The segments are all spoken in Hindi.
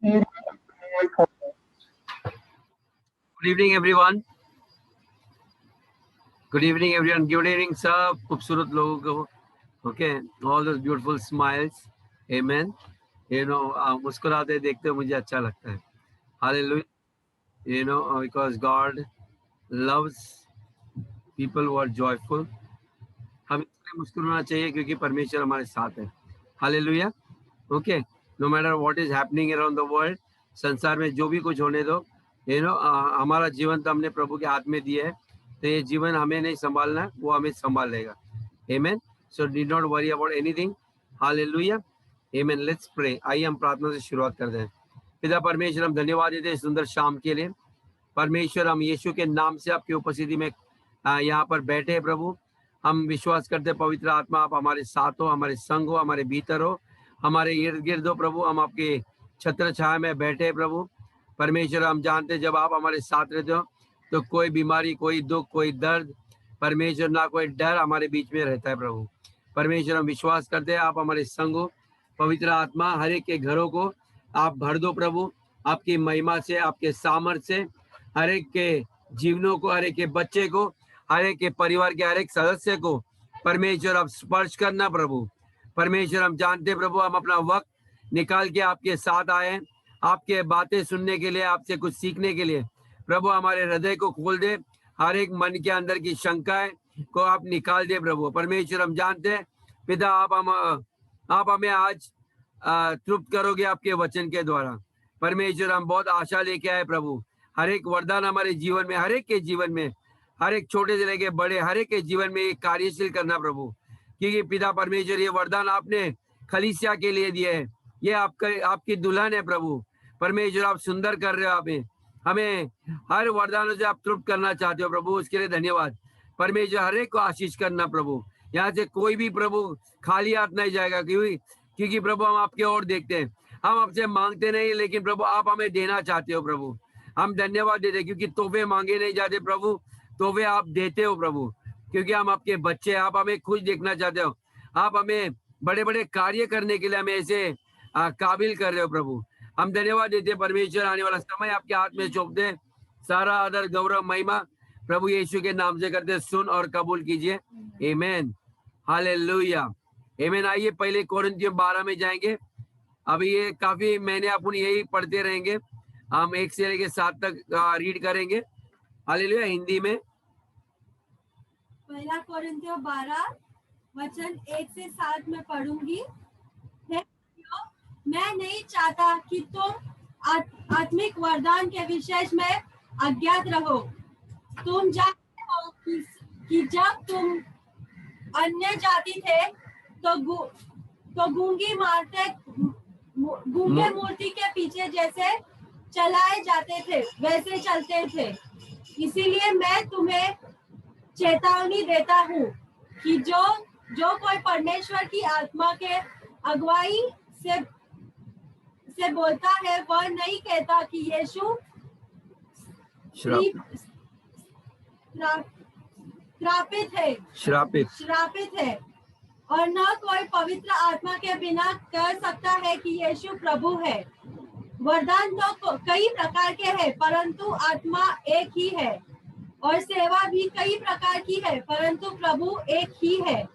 Good evening, everyone. Good evening, everyone. Good evening, सब खूबसूरत लोगों को. Okay, all those beautiful smiles. Amen. You know, मुस्कुराते देखते हुए मुझे अच्छा लगता है. Hallelujah. You know, because God loves people who are joyful. हमें इसलिए मुस्कुराना चाहिए क्योंकि परमेश्वर हमारे साथ है. Hallelujah. Okay. No matter what is happening around the world, संसार में जो भी कुछ होने दो, you know, हमारा जीवन तो हमने प्रभु के हाथ में दिया है. तो ये जीवन हमें नहीं संभालना है, वो हमें संभाल लेगा. Amen. So did not worry about anything. Hallelujah. Amen. Let's pray. आइए हम प्रार्थना से शुरुआत करते हैं. पिता परमेश्वर, हम धन्यवाद देते हैं सुंदर शाम के लिए. परमेश्वर, हम यीशु के नाम से आपकी उपस्थिति में यहाँ पर बैठे हैं प्रभु. हम विश्वास करते हैं पवित्र आत्मा आप हमारे साथ हो, हमारे संग हो, हमारे भीतर हो, हमारे इर्द गिर्द हो प्रभु. हम आपके छत्र छाया में बैठे हैं प्रभु. परमेश्वर, हम जानते हैं जब आप हमारे साथ रहते हो तो कोई बीमारी, कोई दुख, कोई दर्द, परमेश्वर ना कोई डर हमारे बीच में रहता है प्रभु. परमेश्वर, हम विश्वास करते हैं आप हमारे संग हो. पवित्र आत्मा हर एक के घरों को आप भर दो प्रभु, आपकी महिमा से, आपके सामर्थ्य से. हर एक के जीवनों को, हर एक के बच्चे को, हर एक के परिवार के हर एक सदस्य को परमेश्वर आप स्पर्श करना प्रभु. परमेश्वर, हम जानते हैं प्रभु, हम अपना वक्त निकाल के आपके साथ आए हैं, आपके बातें सुनने के लिए, आपसे कुछ सीखने के लिए. प्रभु, हमारे हृदय को खोल दे, हर एक मन के अंदर की शंकाएं को आप निकाल दे प्रभु. परमेश्वर, हम जानते हैं पिता आप हमें आज तृप्त करोगे आपके वचन के द्वारा. परमेश्वर, हम बहुत आशा लेके आए प्रभु. हर एक वरदान हमारे जीवन में, हर एक के जीवन में, हर एक छोटे से लेके बड़े, हर एक के जीवन में एक कार्यशील करना प्रभु. क्योंकि पिता परमेश्वर, ये वरदान आपने खलीसिया के लिए दिए है. ये आपकी दुल्हन है प्रभु. परमेश्वर, आप सुंदर कर रहे हो. हमें हर वरदानों से आप तृप्त करना चाहते हो प्रभु. उसके लिए धन्यवाद. परमेश्वर, हर एक को आशीष करना प्रभु. यहाँ से कोई भी प्रभु खाली हाथ नहीं जाएगा, क्योंकि प्रभु हम आपके ओर देखते हैं. हम आपसे मांगते नहीं, लेकिन प्रभु आप हमें देना चाहते हो प्रभु. हम धन्यवाद देते हैं क्योंकि तोहफे मांगे नहीं जाते प्रभु, तोहफे आप देते हो प्रभु. क्योंकि हम आपके बच्चे, आप हमें खुश देखना चाहते हो. आप हमें बड़े बड़े कार्य करने के लिए हमें ऐसे काबिल कर रहे हो प्रभु. हम धन्यवाद देते हैं परमेश्वर. आने वाला समय आपके हाथ में सौंपते हैं. सारा आदर, गौरव, महिमा प्रभु यीशु के नाम से करते. सुन और कबूल कीजिए. आमेन. हालेलुया. आमेन. आइए पहले कोरिन्थियों 12 में जाएंगे. अभी ये काफी महीने अपन यही पढ़ते रहेंगे. हम 1 से लेकर 7 तक रीड करेंगे. हालेलुया. हिंदी में पहला कोरिन्थियों 12 वचन 1 से 7 में पढ़ूंगी. मैं नहीं चाहता कि तुम आत्मिक वरदान के विषय में अज्ञात रहो. तुम जानते हो कि जब तुम अन्य जाति थे तो गूंगे मूर्ति के पीछे जैसे चलाए जाते थे वैसे चलते थे. इसीलिए मैं तुम्हें चेतावनी देता हूँ कि जो कोई परमेश्वर की आत्मा के अगुवाई से बोलता है, वह नहीं कहता कि यीशु श्रापित है और न कोई पवित्र आत्मा के बिना कह सकता है कि यीशु प्रभु है. वरदान तो कई प्रकार के हैं, परंतु आत्मा एक ही है. और सेवा भी कई प्रकार की है, परंतु प्रभु एक ही है.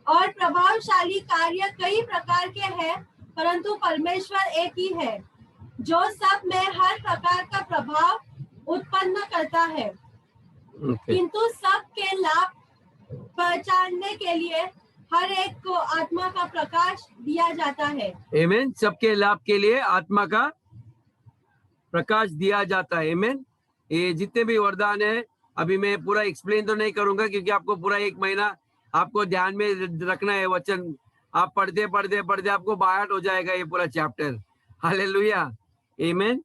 और प्रभावशाली कार्य कई प्रकार के हैं, परंतु परमेश्वर एक ही है, जो सब में हर प्रकार का प्रभाव उत्पन्न करता है. किंतु सबके लाभ पहचानने के लिए हर एक को आत्मा का प्रकाश दिया जाता है. आमेन. सबके लाभ के लिए आत्मा का प्रकाश दिया जाता है. आमेन. ये जितने भी वरदान है, अभी मैं पूरा एक्सप्लेन तो नहीं करूंगा क्योंकि आपको पूरा 1 महीना आपको ध्यान में रखना है वचन. आप पढ़ते पढ़ते पढ़ते आपको बाहर हो जाएगा ये पूरा चैप्टर. हालेलुया. आमेन.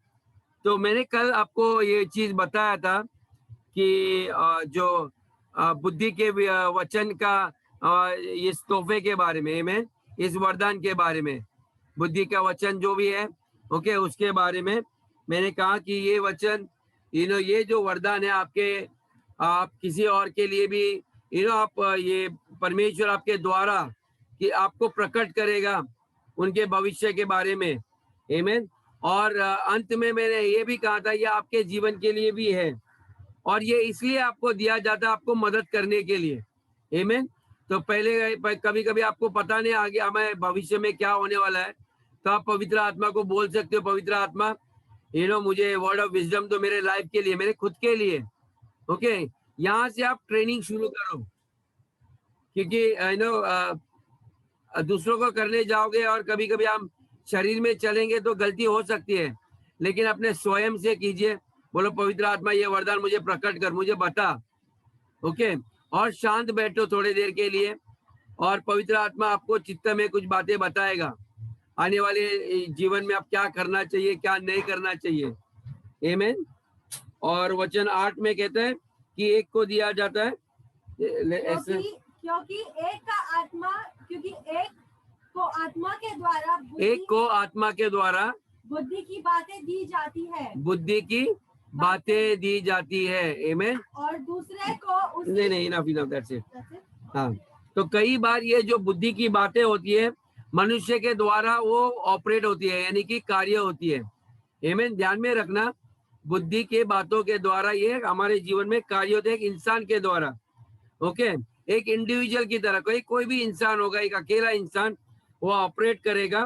तो मैंने कल आपको ये चीज बताया था कि जो बुद्धि के वचन का इस तोहफे के बारे में, आमेन, इस वरदान के बारे में, बुद्धि का वचन जो भी है, ओके, उसके बारे में मैंने कहा कि ये वचन, ये जो वरदान है आप किसी और के लिए भी आप ये परमेश्वर आपके द्वारा कि आपको प्रकट करेगा उनके भविष्य के बारे में. आमेन. और अंत में मैंने ये भी कहा था ये आपके जीवन के लिए भी है और ये इसलिए आपको दिया जाता है आपको मदद करने के लिए। आमीन। तो पहले कभी कभी आपको पता नहीं आगे हमें भविष्य में क्या होने वाला है, तो आप पवित्र आत्मा को बोल सकते हो, पवित्र आत्मा मुझे वर्ड ऑफ विजडम तो मेरे लाइफ के लिए, मेरे खुद के लिए। ओके, यहाँ से आप ट्रेनिंग शुरू करो, क्योंकि दूसरों को करने जाओगे और कभी कभी हम शरीर में चलेंगे तो गलती हो सकती है, लेकिन अपने स्वयं से कीजिए। बोलो पवित्र आत्मा ये वरदान मुझे प्रकट कर, मुझे बता। ओके, और शांत बैठो थोड़ी देर के लिए और पवित्र आत्मा आपको चित्त में कुछ बातें बताएगा, आने वाले जीवन में आप क्या करना चाहिए क्या नहीं करना चाहिए। आमीन। और वचन 8 में कहते हैं कि एक को दिया जाता है ऐसे, क्योंकि एक को आत्मा के द्वारा एक को आत्मा के द्वारा बुद्धि की बातें दी जाती है, बुद्धि की बातें दी जाती है। आमीन। और दूसरे को नहीं इनफ दैट्स इट। हाँ, तो कई बार ये जो बुद्धि की बातें होती है मनुष्य के द्वारा वो ऑपरेट होती है, यानी कि कार्य होती है। आमीन। ध्यान में रखना, बुद्धि के बातों के द्वारा ये हमारे जीवन में कार्य होते हैं एक इंसान के द्वारा। ओके, एक इंडिविजुअल की तरह कोई भी इंसान होगा, एक अकेला इंसान वो ऑपरेट करेगा।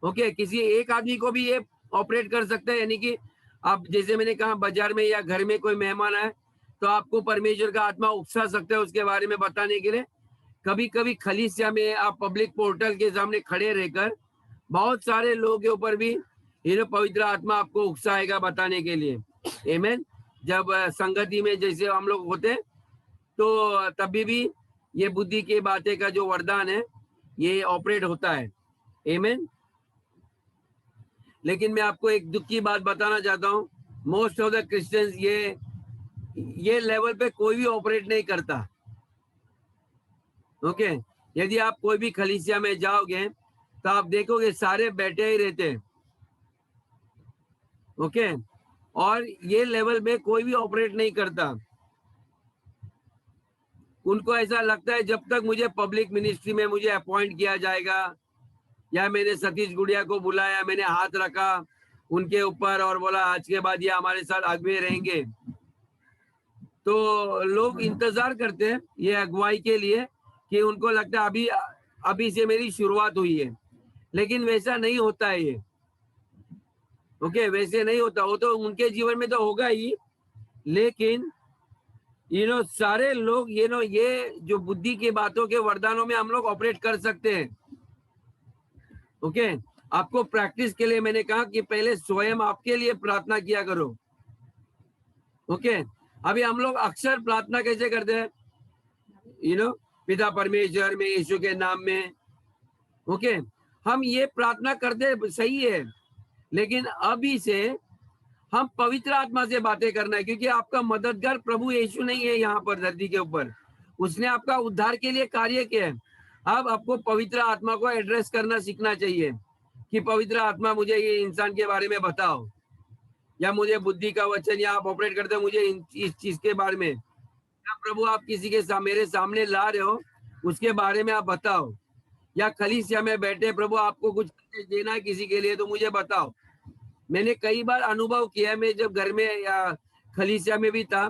ओके, किसी एक आदमी को भी ये ऑपरेट कर सकता है, यानी कि आप जैसे मैंने कहा बाजार में या घर में कोई मेहमान आए तो आपको परमेश्वर का आत्मा उकसा सकता है उसके बारे में बताने के लिए। कभी कभी खलीसिया में आप पब्लिक पोर्टल के सामने खड़े रहकर बहुत सारे लोगों के ऊपर भी पवित्र आत्मा आपको उकसाएगा बताने के लिए। आमीन। जब संगति में जैसे हम लोग होते हैं तो तभी भी ये बुद्धि के बातें का जो वरदान है ये ऑपरेट होता है। आमीन। लेकिन मैं आपको एक दुख की बात बताना चाहता हूँ, मोस्ट ऑफ द क्रिश्चियंस ये लेवल पे कोई भी ऑपरेट नहीं करता। ओके, यदि आप कोई भी खलीसिया में जाओगे तो आप देखोगे सारे बैठे ही रहते हैं। ओके, और ये लेवल में कोई भी ऑपरेट नहीं करता। उनको ऐसा लगता है जब तक मुझे पब्लिक मिनिस्ट्री में मुझे अपॉइंट किया जाएगा, या मैंने सतीश गुड़िया को बुलाया, मैंने हाथ रखा उनके ऊपर और बोला आज के बाद ये हमारे साथ अगुवे रहेंगे, तो लोग इंतजार करते हैं ये अगुवाई के लिए कि उनको लगता है अभी से मेरी शुरुआत हुई है। लेकिन वैसा नहीं होता है ये। ओके, वैसे नहीं होता। वो तो उनके जीवन में तो होगा ही, लेकिन सारे लोग ये जो बुद्धि की बातों के वरदानों में हम लोग ऑपरेट कर सकते हैं। ओके, आपको प्रैक्टिस के लिए मैंने कहा कि पहले स्वयं आपके लिए प्रार्थना किया करो। ओके, अभी हम लोग अक्सर प्रार्थना कैसे करते हैं? पिता परमेश्वर में यीशु के नाम में। ओके, हम ये प्रार्थना करते सही है, लेकिन अभी से हम पवित्र आत्मा से बातें करना है, क्योंकि आपका मददगार प्रभु यीशु नहीं है यहाँ पर धरती के ऊपर, उसने आपका उद्धार के लिए कार्य किया है। अब आपको पवित्र आत्मा को एड्रेस करना सीखना चाहिए कि पवित्र आत्मा मुझे ये इंसान के बारे में बताओ, या मुझे बुद्धि का वचन, या आप ऑपरेट करते हो मुझे इस चीज के बारे में, या प्रभु आप किसी के मेरे सामने ला रहे हो उसके बारे में आप बताओ, या खलीसिया में बैठे प्रभु आपको कुछ देना है किसी के लिए तो मुझे बताओ। मैंने कई बार अनुभव किया, मैं जब घर में या खलीसिया में भी था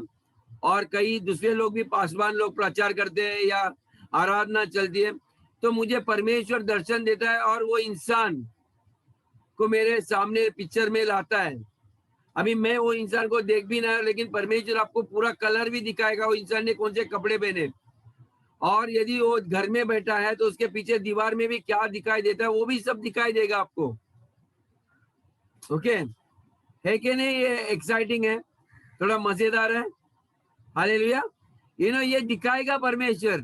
और कई दूसरे लोग भी पासवान लोग प्रचार करते हैं या आराधना चलती है, तो मुझे परमेश्वर दर्शन देता है और वो इंसान को मेरे सामने पिक्चर में लाता है। अभी मैं वो इंसान को देख भी ना, लेकिन परमेश्वर आपको पूरा कलर भी दिखाएगा वो इंसान ने कौन से कपड़े पहने, और यदि वो घर में बैठा है तो उसके पीछे दीवार में भी क्या दिखाई देता है वो भी सब दिखाई देगा आपको। ओके, है कि नहीं? ये एक्साइटिंग है, थोड़ा मजेदार है। हालेलुया। ये दिखाएगा परमेश्वर।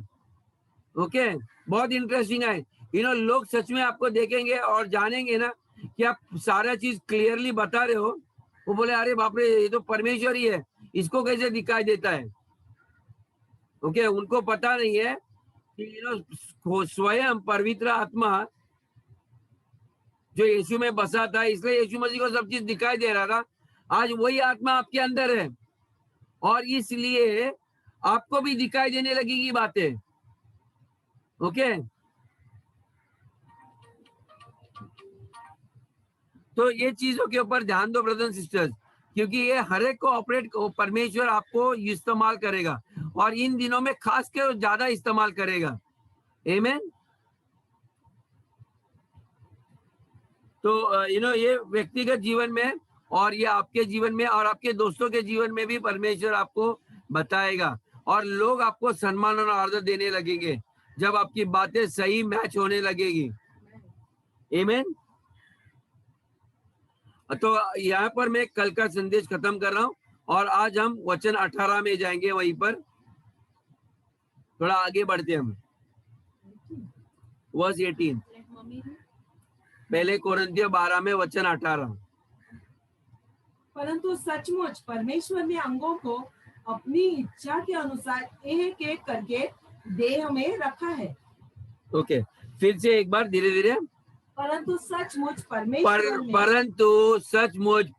ओके, बहुत इंटरेस्टिंग है। लोग सच में आपको देखेंगे और जानेंगे ना कि आप सारा चीज क्लियरली बता रहे हो, वो बोले अरे बाप रे ये तो परमेश्वर ही है, इसको कैसे दिखाई देता है। ओके, उनको पता नहीं है कि स्वयं पवित्र आत्मा जो यीशु में बसा था, इसलिए यीशु मसीह को सब चीज दिखाई दे रहा था। आज वही आत्मा आपके अंदर है और इसलिए आपको भी दिखाई देने लगेगी बातें। ओके, तो ये चीजों के ऊपर ध्यान दो ब्रदर्स एंड सिस्टर्स, क्योंकि ये हर एक को ऑपरेट परमेश्वर आपको इस्तेमाल करेगा, और इन दिनों में खास कर ज्यादा इस्तेमाल करेगा। आमीन। तो ये व्यक्तिगत जीवन में, और ये आपके जीवन में, और आपके दोस्तों के जीवन में भी परमेश्वर आपको बताएगा, और लोग आपको सम्मान और आदर देने लगेंगे जब आपकी बातें सही मैच होने लगेगी। आमीन। तो यहाँ पर मैं कल का संदेश खत्म कर रहा हूँ, और आज हम वचन 18 में जाएंगे, वहीं पर थोड़ा आगे बढ़ते हैं हम। वर्स 18, पहले कोरिन्थियों 12 में वचन 18। परंतु सचमुच परमेश्वर ने अंगों को अपनी इच्छा के अनुसार एक एक करके देह में रखा है। ओके, फिर से एक बार धीरे धीरे। परंतु सचमुच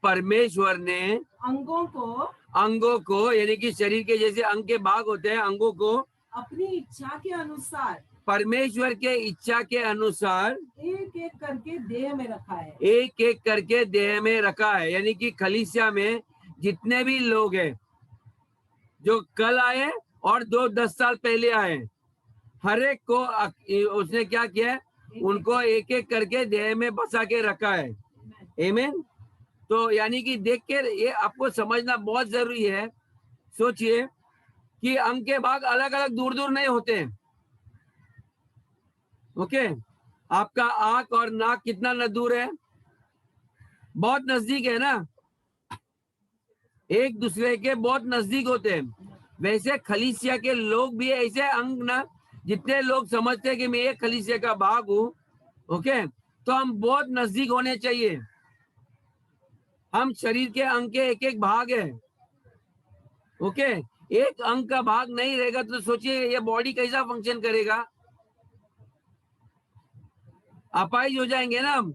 परमेश्वर ने अंगों को यानी कि शरीर के जैसे अंग के भाग होते हैं, अंगों को अपनी इच्छा के अनुसार, परमेश्वर के इच्छा के अनुसार एक एक करके देह में रखा है। एक एक करके देह में रखा है, यानी कि कलीसिया में जितने भी लोग हैं, जो कल आए और 10 साल पहले आए, हर एक को उसने क्या किया है, उनको एक एक करके देह में बसा के रखा है। आमीन। तो यानी कि देख के ये आपको समझना बहुत जरूरी है। सोचिए कि अंग के भाग अलग अलग दूर दूर नहीं होते हैं। ओके, आपका आंख और नाक कितना न दूर है, बहुत नजदीक है ना, एक दूसरे के बहुत नजदीक होते हैं। वैसे खलीसिया के लोग भी ऐसे अंग ना, जितने लोग समझते हैं कि मैं एक खलीसिया का भाग हूं, ओके, तो हम बहुत नजदीक होने चाहिए। हम शरीर के अंग के एक एक भाग है। ओके, एक अंग का भाग नहीं रहेगा तो सोचिए ये बॉडी कैसा फंक्शन करेगा, अपाहिज हो जाएंगे ना हम।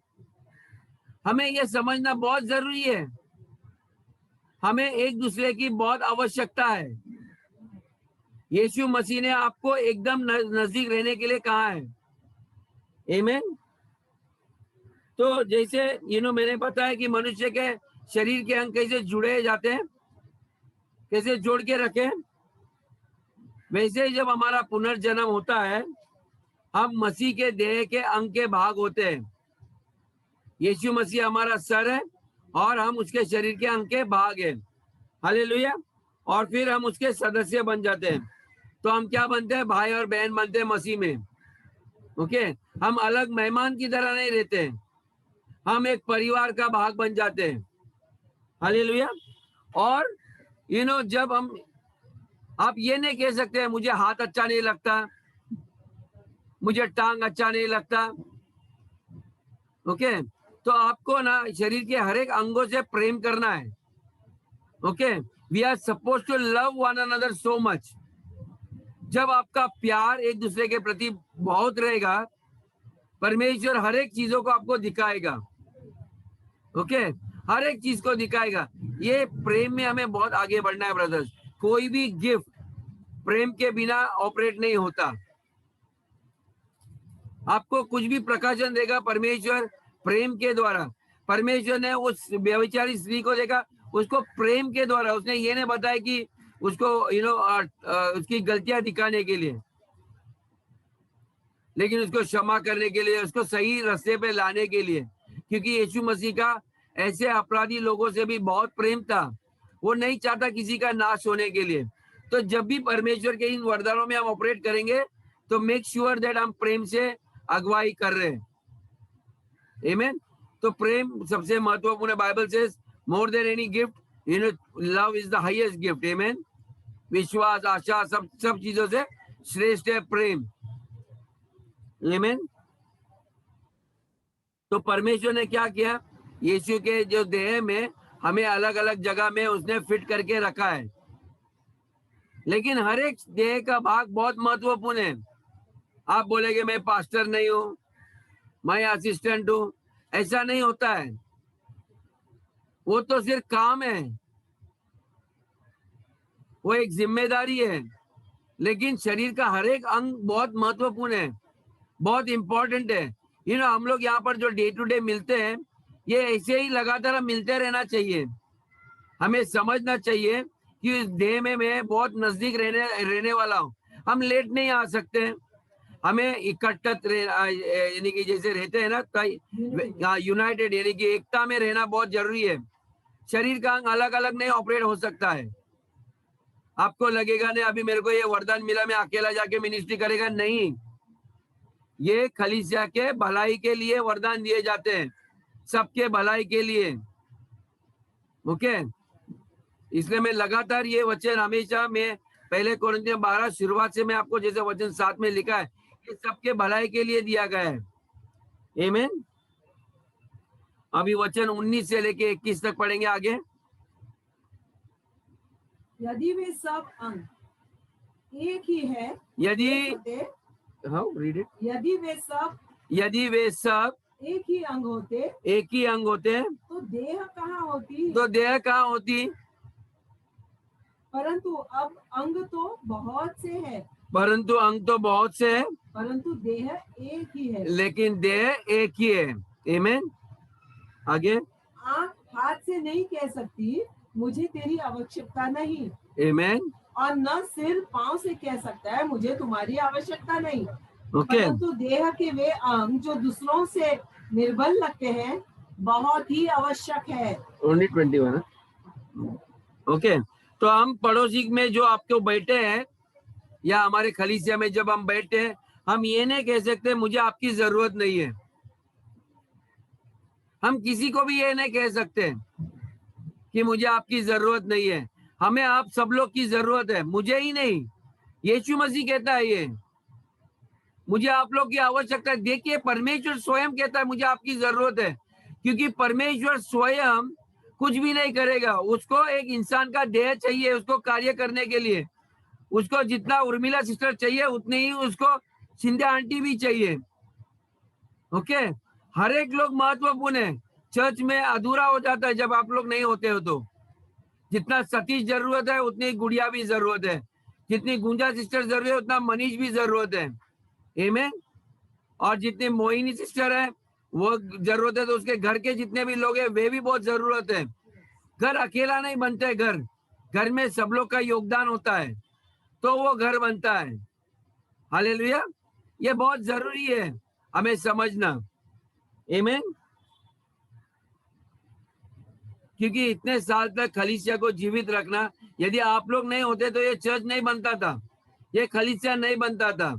हमें ये समझना बहुत जरूरी है, हमें एक दूसरे की बहुत आवश्यकता है। यीशु मसीह ने आपको एकदम नजदीक रहने के लिए कहा है। आमीन। तो जैसे मैंने बताया कि मनुष्य के शरीर के अंग कैसे जुड़े जाते हैं, कैसे जोड़ के रखे, वैसे ही जब हमारा पुनर्जन्म होता है, हम मसीह के देह के अंग के भाग होते हैं। यीशु मसीह हमारा सर है और हम उसके शरीर के अंग के भाग हैं। हालेलुया। और फिर हम उसके सदस्य बन जाते हैं। तो हम क्या बनते हैं, भाई और बहन बनते हैं मसीह में। ओके, हम अलग मेहमान की तरह नहीं रहते, हम एक परिवार का भाग बन जाते हैं। हालेलुया। और जब हम, आप ये नहीं कह सकते मुझे हाथ अच्छा नहीं लगता, मुझे टांग अच्छा नहीं लगता। ओके, तो आपको ना शरीर के हर एक अंगों से प्रेम करना है। Okay, we are suppose to love one another so much. जब आपका प्यार एक दूसरे के प्रति बहुत रहेगा, परमेश्वर हर एक चीजों को आपको दिखाएगा। ओके, हर एक चीज को दिखाएगा। ये प्रेम में हमें बहुत आगे बढ़ना है ब्रदर्स। कोई भी गिफ्ट प्रेम के बिना ऑपरेट नहीं होता। आपको कुछ भी प्रकाशन देगा परमेश्वर प्रेम के द्वारा। परमेश्वर ने उस व्यभिचारी स्त्री को देखा, उसको प्रेम के द्वारा, उसने ये नहीं बताया कि उसको उसकी गलतियां दिखाने के लिए, लेकिन उसको क्षमा करने के लिए, उसको सही रास्ते पे लाने के लिए। क्योंकि यीशु मसीह का ऐसे अपराधी लोगों से भी बहुत प्रेम था, वो नहीं चाहता किसी का नाश होने के लिए। तो जब भी परमेश्वर के इन वरदानों में हम ऑपरेट करेंगे तो मेक श्योर दैट हम प्रेम से अगुवाई कर रहे हैं। आमीन। तो प्रेम सबसे महत्वपूर्ण है। बाइबल से more than any gift love is the highest gift. आमीन। विश्वास, आशा, सब चीजों से श्रेष्ठ है प्रेम। आमीन। तो परमेश्वर ने क्या किया, यीशु के जो देह में हमें अलग अलग जगह में उसने फिट करके रखा है। लेकिन हर एक देह का भाग बहुत महत्वपूर्ण है। आप बोलेंगे मैं पास्टर नहीं हूं, मैं असिस्टेंट हूं, ऐसा नहीं होता है। वो तो सिर्फ काम है, वो एक जिम्मेदारी है। लेकिन शरीर का हर एक अंग बहुत महत्वपूर्ण है, बहुत इंपॉर्टेंट है। हम लोग यहाँ पर जो डे टू डे मिलते हैं, ये ऐसे ही लगातार मिलते रहना चाहिए। हमें समझना चाहिए कि इस देह में मैं बहुत नजदीक रहने वाला हूँ। हम लेट नहीं आ सकते। हमें इकट्ठा यानी कि जैसे रहते हैं ना, यूनाइटेड यानी कि एकता में रहना बहुत जरूरी है। शरीर का अंग अलग अलग नहीं ऑपरेट हो सकता है। आपको लगेगा नहीं अभी मेरे को ये वरदान मिला, मैं अकेला जाके मिनिस्ट्री करेगा, नहीं। ये कलीसिया के भलाई के लिए वरदान दिए जाते हैं, सबके भलाई के लिए। ओके, इसलिए मैं लगातार ये वचन हमेशा मैं पहले कोरिन्थियों 12 शुरुआत से मैं आपको जैसे वचन 7 में लिखा है, ये सबके भलाई के लिए दिया गया है। आमीन। अभी वचन 19 से लेके 21 तक पढ़ेंगे आगे। यदि वे सब अंग एक ही है, यदि एक होते, हाँ रीड इट, यदि वे सब एक ही अंग होते तो देह कहाँ होती? तो देह कहाँ होती? परंतु अब अंग तो बहुत से है, परंतु अंग तो बहुत से है, परंतु देह एक ही है। लेकिन देह एक ही है। आमीन। आगे। आँख हाथ से नहीं कह सकती मुझे तेरी आवश्यकता नहीं, आमीन। और न सिर पाँव से कह सकता है मुझे तुम्हारी आवश्यकता नहीं। ओके, परंतु देह के वे अंग जो दूसरों से निर्बल लगते हैं बहुत ही आवश्यक है। ओनली 21 है। ओके, तो हम पड़ोसी में जो आपको बैठे हैं या हमारे खलीसिया में जब हम बैठे हैं, हम ये नहीं कह सकते मुझे आपकी जरूरत नहीं है। हम किसी को भी ये नहीं कह सकते कि मुझे आपकी जरूरत नहीं है। हमें आप सब लोग की जरूरत है, मुझे ही नहीं। यीशु मसीह कहता है ये, मुझे आप लोग की आवश्यकता है। देखिए, परमेश्वर स्वयं कहता है मुझे आपकी जरूरत है, क्योंकि परमेश्वर स्वयं कुछ भी नहीं करेगा। उसको एक इंसान का देह चाहिए उसको कार्य करने के लिए। उसको जितना उर्मिला सिस्टर चाहिए उतनी ही उसको शिंदे आंटी भी चाहिए। ओके, हर एक लोग महत्वपूर्ण है। चर्च में अधूरा हो जाता है जब आप लोग नहीं होते हो। तो जितना सतीश जरूरत है उतनी गुड़िया भी जरूरत है, जितनी गुंजा सिस्टर जरूरत है उतना मनीष भी जरूरत है। आमीन। और जितनी मोहिनी सिस्टर है वो जरूरत है, तो उसके घर के जितने भी लोग हैं वे भी बहुत जरूरत है। घर अकेला नहीं बनता है, घर में सब लोग का योगदान होता है तो वो घर बनता है। हालेलुया। ये बहुत जरूरी है हमें समझना। आमीन। क्योंकि इतने साल तक खलीसिया को जीवित रखना, यदि आप लोग नहीं होते तो ये चर्च नहीं बनता था, ये खलीसिया नहीं बनता था।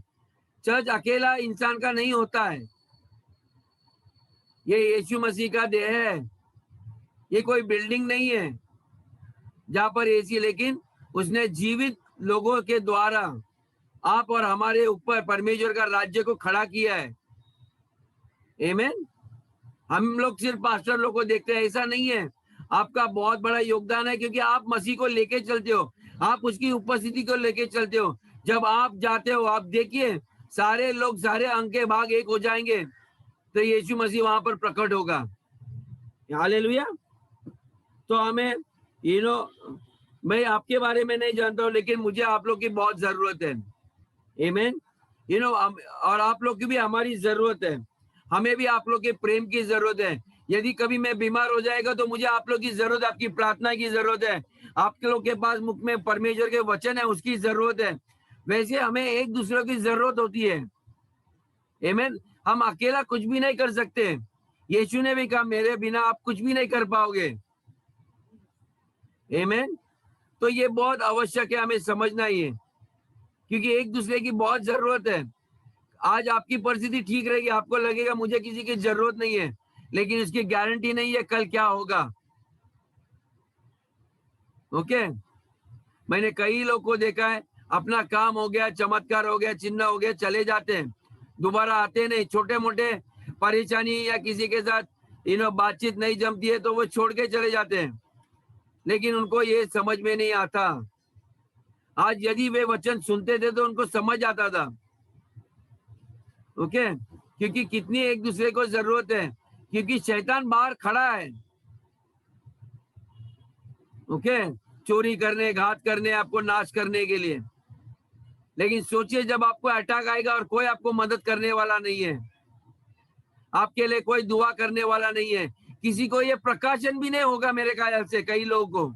चर्च अकेला इंसान का नहीं होता है, ये यीशु मसीह का देह है। ये कोई बिल्डिंग नहीं है जहां पर एसी, लेकिन उसने जीवित लोगों के द्वारा आप और हमारे ऊपर परमेश्वर का राज्य को खड़ा किया है। आमीन। हम लोग सिर्फ पास्टर लोग को देखते हैं, ऐसा नहीं है। आपका बहुत बड़ा योगदान है, क्योंकि आप मसीह को लेके चलते हो, आप उसकी उपस्थिति को लेके चलते हो। जब आप जाते हो, आप देखिए सारे लोग, सारे अंग के भाग एक हो जाएंगे, तो यीशु मसीह वहां पर प्रकट होगा। हालेलुया। तो हमें मैं आपके बारे में नहीं जानता हूँ, लेकिन मुझे आप लोग की बहुत जरूरत है। आमीन। और आप लोग की भी हमारी जरूरत है। हमें भी आप लोग के प्रेम की जरूरत है। यदि कभी मैं बीमार हो जाएगा तो मुझे आप लोग की जरूरत है, आपकी प्रार्थना की जरूरत है। आपके लोग के पास मुख में परमेश्वर के वचन है, उसकी जरूरत है। वैसे हमें एक दूसरे की जरूरत होती है। आमीन। हम अकेला कुछ भी नहीं कर सकते। यीशु ने भी कहा मेरे बिना आप कुछ भी नहीं कर पाओगे। आमीन। तो ये बहुत आवश्यक है, हमें समझना ही है, क्योंकि एक दूसरे की बहुत जरूरत है। आज आपकी परिस्थिति ठीक रहेगी, आपको लगेगा मुझे किसी की जरूरत नहीं है, लेकिन इसकी गारंटी नहीं है कल क्या होगा। ओके, मैंने कई लोग को देखा है, अपना काम हो गया, चमत्कार हो गया, चिन्ह हो गया, चले जाते हैं, दोबारा आते नहीं। छोटे मोटे परेशानी या किसी के साथ बातचीत नहीं जमती है तो वो छोड़ के चले जाते हैं, लेकिन उनको ये समझ में नहीं आता। आज यदि वे वचन सुनते थे तो उनको समझ आता था। ओके, क्योंकि कितनी एक दूसरे को जरूरत है, क्योंकि शैतान बाहर खड़ा है। ओके, चोरी करने, घात करने, आपको नाश करने के लिए। लेकिन सोचिए जब आपको अटैक आएगा और कोई आपको मदद करने वाला नहीं है, आपके लिए कोई दुआ करने वाला नहीं है, किसी को ये प्रकाशन भी नहीं होगा मेरे ख्याल से, कई लोगों को,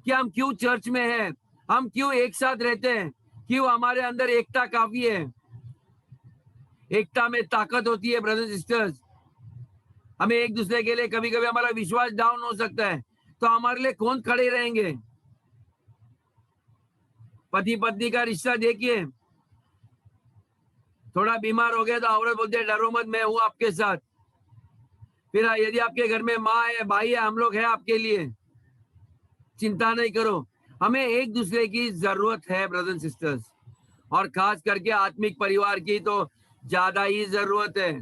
कि हम क्यों चर्च में हैं, हम क्यों एक साथ रहते हैं, क्यों हमारे अंदर एकता काफी है। एकता में ताकत होती है ब्रदर्स सिस्टर्स। हमें एक दूसरे के लिए, कभी कभी हमारा विश्वास डाउन हो सकता है, तो हमारे लिए कौन खड़े रहेंगे। पति पत्नी का रिश्ता देखिए, थोड़ा बीमार हो गया तो औरत बोलते हैं डरो मत, मैं हूं आपके साथ। फिर यदि आपके घर में माँ है, भाई है, हम लोग हैं आपके लिए, चिंता नहीं करो। हमें एक दूसरे की जरूरत है ब्रदर्स सिस्टर्स, और खास करके आत्मिक परिवार की तो ज्यादा ही जरूरत है।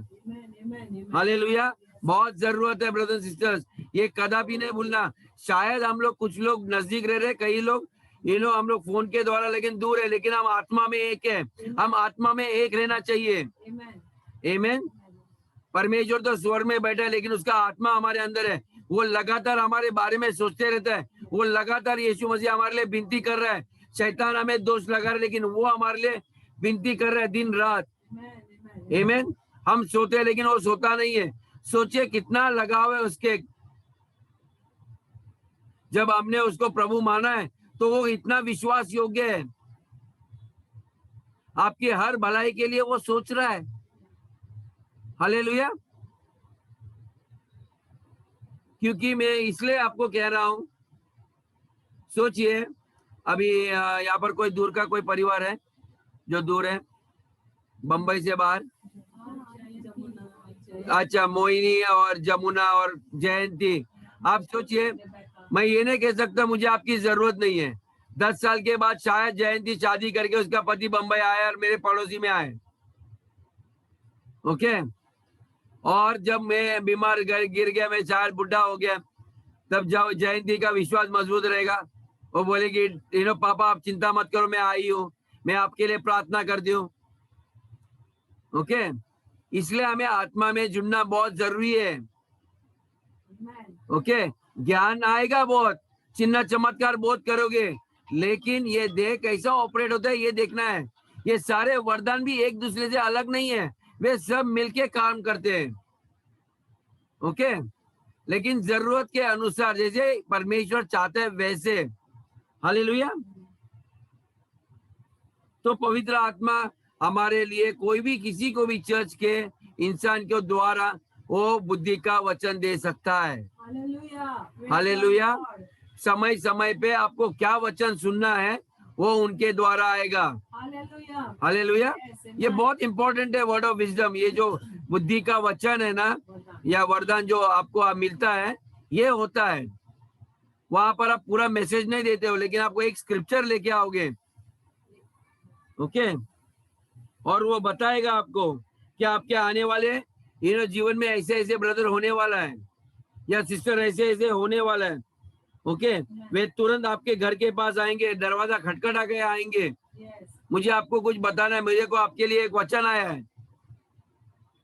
हालेलुया, बहुत जरूरत है ब्रदर्स सिस्टर्स, ये कदापि नहीं भूलना। शायद हम लोग, कुछ लोग नजदीक रह रहे, कई लोग हम लोग फोन के द्वारा लेकिन दूर है, लेकिन हम आत्मा में एक है। हम आत्मा में एक रहना चाहिए। आमीन। परमेश्वर तो स्वर्ग में बैठा है, लेकिन उसका आत्मा हमारे अंदर है। वो लगातार हमारे बारे में सोचते रहता है, वो लगातार यीशु मसीह हमारे लिए विनती कर रहा है। शैतान हमें दोष लगा रहा है, लेकिन वो हमारे लिए विनती कर रहा है दिन रात। आमीन। हम सोते हैं लेकिन वो सोता नहीं है। सोचिए कितना लगाव है उसके। जब हमने उसको प्रभु माना है तो वो इतना विश्वास योग्य है, आपकी हर भलाई के लिए वो सोच रहा है। हालेलुया। क्योंकि मैं इसलिए आपको कह रहा हूं, सोचिए अभी यहाँ पर कोई दूर का कोई परिवार है जो दूर है, बंबई से बाहर। अच्छा, मोहिनी और जमुना और जयंती, आप सोचिए, मैं ये नहीं कह सकता मुझे आपकी जरूरत नहीं है। 10 साल के बाद शायद जयंती शादी करके उसका पति बंबई आया और मेरे पड़ोसी में आए। ओके। और जब मैं बीमार गिर गया, मैं शायद बुढ़ा हो गया, तब जब जयंती का विश्वास मजबूत रहेगा, वो बोलेगी पापा आप चिंता मत करो, मैं आई हूँ, मैं आपके लिए प्रार्थना करती हूँ। ओके। इसलिए हमें आत्मा में जुड़ना बहुत जरूरी है। ओके। ज्ञान आएगा बहुत, चिन्ह चमत्कार बहुत करोगे, लेकिन ये देह कैसा ऑपरेट होता है ये देखना है। ये सारे वरदान भी एक दूसरे से अलग नहीं है, वे सब मिलके काम करते हैं। ओके। लेकिन जरूरत के अनुसार, जैसे परमेश्वर चाहते हैं वैसे। हालेलुया। तो पवित्र आत्मा हमारे लिए कोई भी, किसी को भी चर्च के इंसान के द्वारा वो बुद्धि का वचन दे सकता है। हालेलुया। समय समय पे आपको क्या वचन सुनना है वो उनके द्वारा आएगा। हालेलुया। ये बहुत इंपॉर्टेंट है, वर्ड ऑफ विजडम। ये जो बुद्धि का वचन है ना, या वरदान जो आपको मिलता है, ये होता है। वहां पर आप पूरा मैसेज नहीं देते हो, लेकिन आपको एक स्क्रिप्चर लेके आओगे। ओके। और वो बताएगा आपको कि आपके आने वाले जीवन में ऐसे ऐसे ब्रदर होने वाला है, या सिस्टर ऐसे ऐसे होने वाला है। ओके। वे तुरंत आपके घर के पास आएंगे, दरवाजा खटखटा के आएंगे। मुझे आपको कुछ बताना है, मुझे को आपके लिए एक वचन आया है।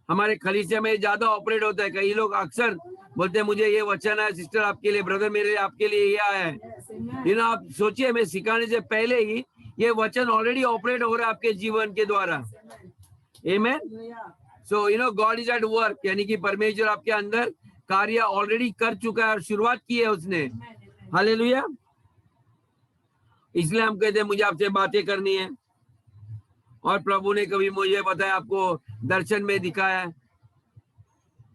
हमारे कलीसिया में ज्यादा ऑपरेट होता है। कई लोग अक्सर बोलते हैं मुझे ये वचन है सिस्टर आपके लिए, ब्रदर मेरे आपके लिए ये आया है। आप सोचिए, मैं सिखाने से पहले ही ये वचन ऑलरेडी ऑपरेट हो रहा है आपके जीवन के द्वारा। आमेन। सो गॉड इज एट वर्क, यानी कि परमेश्वर आपके अंदर कार्य ऑलरेडी कर चुका है और शुरुआत की है उसने। हालेलुया। इसलिए हम कहते हैं मुझे आपसे बातें करनी है, और प्रभु ने कभी मुझे बताया, आपको दर्शन में दिखाया है।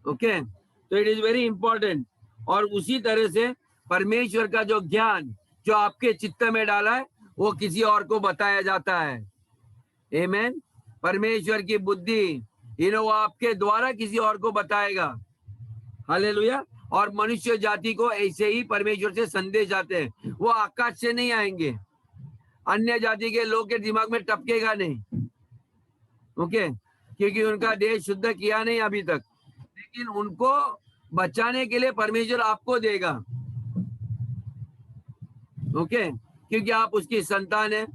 ओके। तो इट इज वेरी इंपॉर्टेंट। और उसी तरह से परमेश्वर का जो ज्ञान जो आपके चित्त में डाला है वो किसी और को बताया जाता है। आमेन। परमेश्वर की बुद्धि वो आपके द्वारा किसी और को बताएगा। हालेलुया। और मनुष्य जाति को ऐसे ही परमेश्वर से संदेश आते हैं, वो आकाश से नहीं आएंगे, अन्य जाति के लोग के दिमाग में टपकेगा नहीं। ओके। क्योंकि उनका देह शुद्ध किया नहीं अभी तक, लेकिन उनको बचाने के लिए परमेश्वर आपको देगा। ओके। क्योंकि आप उसकी संतान है,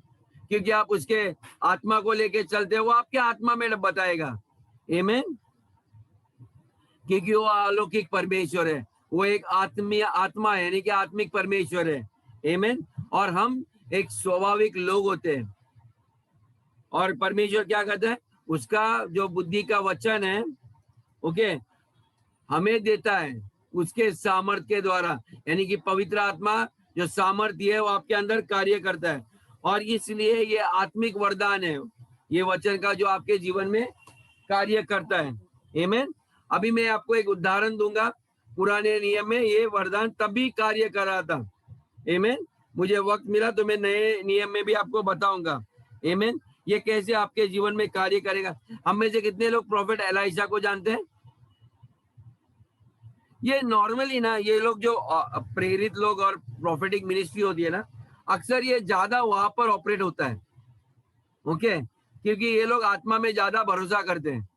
क्योंकि आप उसके आत्मा को लेके चलते हो, वो आपके आत्मा में बताएगा। आमीन। क्योंकि वो अलौकिक परमेश्वर है, वो एक आत्मा है, यानी कि आत्मिक परमेश्वर है। आमीन। और हम एक स्वाभाविक लोग होते हैं, और परमेश्वर क्या कहता है, उसका जो बुद्धि का वचन है, ओके, हमें देता है उसके सामर्थ के द्वारा, यानी कि पवित्र आत्मा जो सामर्थ्य है वो आपके अंदर कार्य करता है, और इसलिए ये आत्मिक वरदान है, ये वचन का जो आपके जीवन में कार्य करता है। आमीन। अभी मैं आपको एक उदाहरण दूंगा। पुराने नियम में ये वरदान तभी कार्य कर रहा था। आमीन। मुझे वक्त मिला तो मैं नए नियम में भी आपको बताऊंगा। आमीन। ये कैसे आपके जीवन में कार्य करेगा। हम में से कितने लोग प्रॉफेट एलाइशा को जानते हैं? ये नॉर्मली ना, ये लोग जो प्रेरित लोग और प्रोफेटिक मिनिस्ट्री होती है ना, अक्सर ये ज्यादा वहां पर ऑपरेट होता है। ओके, क्योंकि ये लोग आत्मा में ज्यादा भरोसा करते हैं।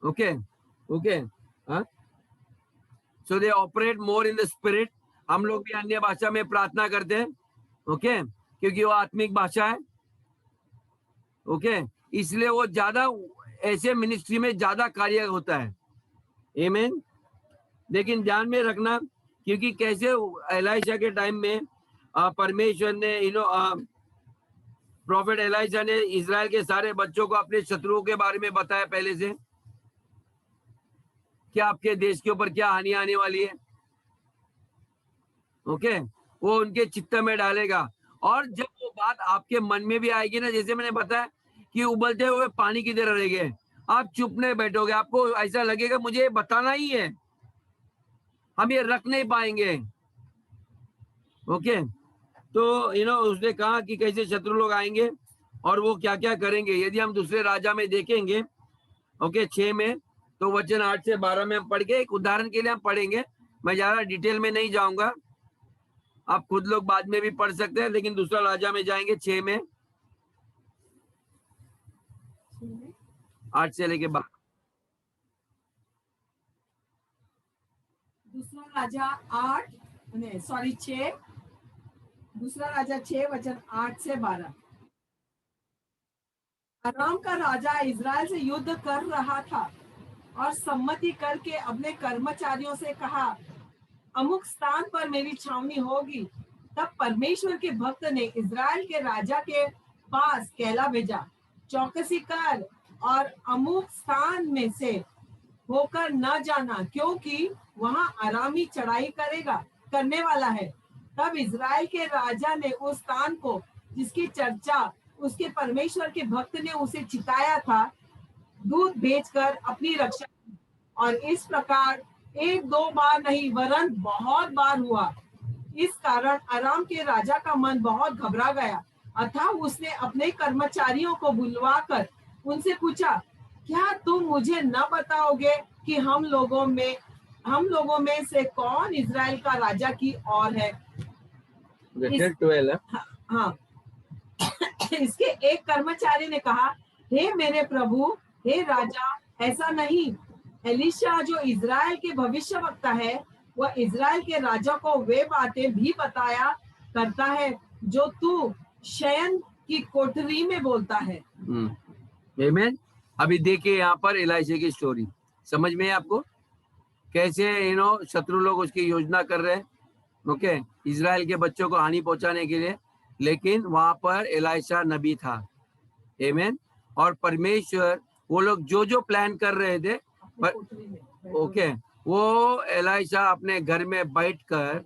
Okay okay, so they operate more in the spirit. हम लोग भी अन्य भाषा में प्रार्थना करते हैं, ओके, क्योंकि वो आत्मिक भाषा है। ओके, इसलिए वो ज्यादा ऐसे मिनिस्ट्री में ज्यादा कार्य होता है। आमीन। लेकिन ध्यान में रखना, क्योंकि कैसे एलाइशा के टाइम में परमेश्वर ने प्रॉफेट एलाइशा ने इजराइल के सारे बच्चों को अपने शत्रुओं के बारे में बताया पहले से, क्या आपके देश के ऊपर क्या हानि आने वाली है। ओके, वो उनके चित्त में डालेगा, और जब वो बात आपके मन में भी आएगी ना, जैसे मैंने बताया कि उबलते हुए पानी की तरह रहेंगे, आप चुप नहीं बैठोगे, आपको ऐसा लगेगा मुझे ये बताना ही है, हम ये रख नहीं पाएंगे। ओके, तो उसने कहा कि कैसे शत्रु लोग आएंगे और वो क्या क्या करेंगे। यदि हम दूसरे राजा में देखेंगे, ओके 6 में, तो वचन 8 से 12 में हम पढ़ के एक उदाहरण के लिए हम पढ़ेंगे। मैं ज्यादा डिटेल में नहीं जाऊंगा, आप खुद लोग बाद में भी पढ़ सकते हैं, लेकिन दूसरा राजा में जाएंगे 6 में 8 से लेके 12। दूसरा राजा 8 सॉरी 6, दूसरा राजा 6 वचन 8 से 12। अराम का राजा इजराइल से युद्ध कर रहा था और सम्मति करके अपने कर्मचारियों से कहा, अमुक स्थान पर मेरी छावनी होगी। तब परमेश्वर के भक्त ने इजराइल के राजा के पास कहला भेजा, चौकसी कर और अमुक स्थान में से होकर न जाना, क्योंकि वहां आरामी चढ़ाई करने वाला है। तब इजराइल के राजा ने उस स्थान को, जिसकी चर्चा उसके परमेश्वर के भक्त ने उसे चिताया था, दूत भेजकर अपनी रक्षा की। और इस प्रकार 1-2 बार नहीं वरन बहुत बार हुआ। इस कारण अराम के राजा का मन बहुत घबरा गया। अतः उसने अपने कर्मचारियों को बुलवाकर उनसे पूछा, क्या तुम मुझे न बताओगे कि हम लोगों में से कौन इजराइल का राजा की ओर है? हाँ, इसके एक कर्मचारी ने कहा, हे मेरे प्रभु, हे राजा, ऐसा नहीं। एलीशा जो इजराइल के भविष्यवक्ता है, वह इजराइल के राजा को वे बातें भी बताया करता है जो तू शयन की कोठरी में बोलता है। आमीन। अभी देखिए यहाँ पर एलीशा की स्टोरी समझ में है आपको, कैसे शत्रु लोग उसकी योजना कर रहे हैं, ओके, इजराइल के बच्चों को हानि पहुंचाने के लिए, लेकिन वहां पर एलीशा नबी था। आमीन। और परमेश्वर, वो लोग जो जो प्लान कर रहे थे, ओके, वो एलीशा अपने घर में बैठकर,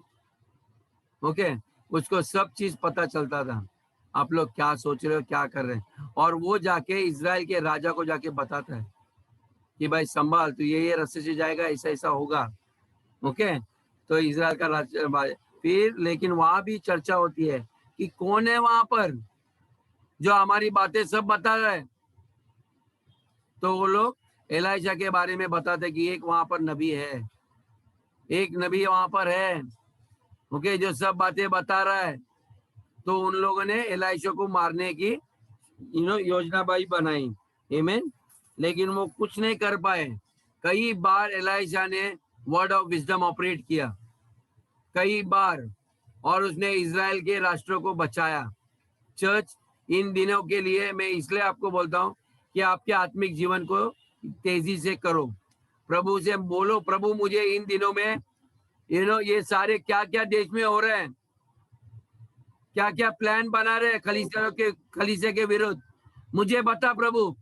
ओके, उसको सब चीज पता चलता था, आप लोग क्या सोच रहे हो, क्या कर रहे हैं, और वो जाके इजराइल के राजा को जाके बताता है कि भाई संभाल, तू ये रास्ते से जाएगा, ऐसा ऐसा होगा। ओके, तो इजराइल का राजा फिर, लेकिन वहां भी चर्चा होती है कि कौन है वहां पर जो हमारी बातें सब बता रहा है। तो वो लोग एलीशा के बारे में बताते कि एक वहां पर नबी है, एक नबी वहां पर है, ओके, जो सब बातें बता रहा है। तो उन लोगों ने एलीशा को मारने की योजना बनाई। आमीन। लेकिन वो कुछ नहीं कर पाए। कई बार एलीशा ने वर्ड ऑफ विजडम ऑपरेट किया, कई बार, और उसने इजराइल के राष्ट्रों को बचाया। चर्च, इन दिनों के लिए मैं इसलिए आपको बोलता हूं कि आपके आत्मिक जीवन को तेजी से करो, प्रभु से बोलो, प्रभु मुझे इन दिनों में ये सारे क्या क्या देश में हो रहे हैं, क्या क्या प्लान बना रहे हैं खलीसिया के विरुद्ध, मुझे बता प्रभु,